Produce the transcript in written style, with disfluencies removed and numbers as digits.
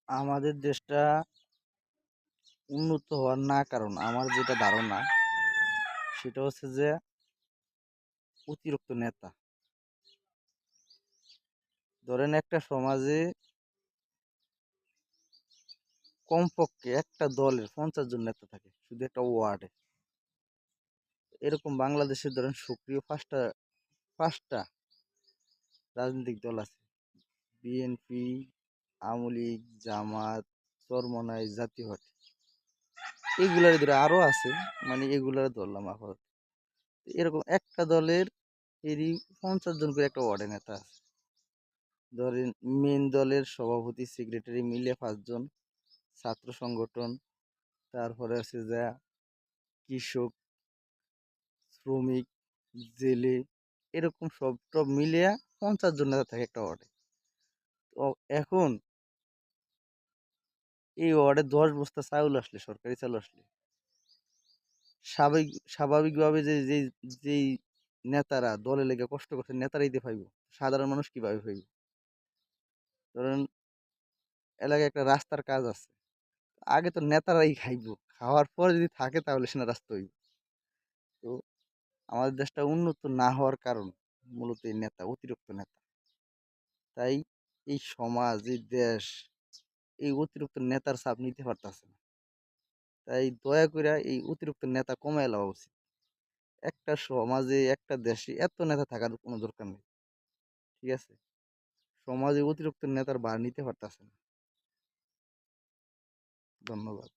আমাদের দেশটা উন্নত হওয়ার না কারণ আমার যেটা ধারণা সেটা হচ্ছে যে অতিরিক্ত নেতা। ধরেন একটা সমাজে কমপক্ষে একটা দলের 50 জন নেতা থাকে শুধু একটা ওয়ার্ডে। এরকম বাংলাদেশে ধরেন সক্রিয় পাঁচটা রাজনৈতিক দল আছে: বিএনপি, আওয়ামী লীগ, জামাত, চরমনাই, জাতীয় পার্টি। এগুলার ধরে আরো আছে, মানে এগুলার ধরলাম আপাতত। এরকম একটা দলের এরই 50 জন করে একটা ওয়ার্ডে নেতা আছে। ধরেন মেন দলের সভাপতি সেক্রেটারি মিলে 5 জন, ছাত্র সংগঠন, তারপরে আছে যা কৃষক, শ্রমিক, জেলে, এরকম সব টব মিলিয়া 50 জন নেতা থাকে একটা ওয়ার্ডে। তো এখন এই ওয়ার্ডে 10 বস্তা চাউল আসলে, সরকারি চাউল আসলে, স্বাভাবিকভাবে যেই নেতারা দলে লেগে কষ্ট করছে নেতারাই দিয়ে পাইব, সাধারণ মানুষ কিভাবে পাইব? ধরেন এলাকায় একটা রাস্তার কাজ আছে, আগে তো নেতারাই খাইব, খাওয়ার পর যদি থাকে তাহলে সেনা রাস্তা হইব। তো আমাদের দেশটা উন্নত না হওয়ার কারণ মূলত এই নেতা, অতিরিক্ত নেতা। তাই এই সমাজ, এই দেশ এই অতিরিক্ত নেতার চাপ নিতে পারতেছে না। তাই দয়া করে এই অতিরিক্ত নেতা কমায় লওয়া উচিত। একটা সমাজে, একটা দেশে এত নেতা থাকার কোনো দরকার নেই। ঠিক আছে? সমাজে অতিরিক্ত নেতার ভার নিতে পারতেছে না। ধন্যবাদ।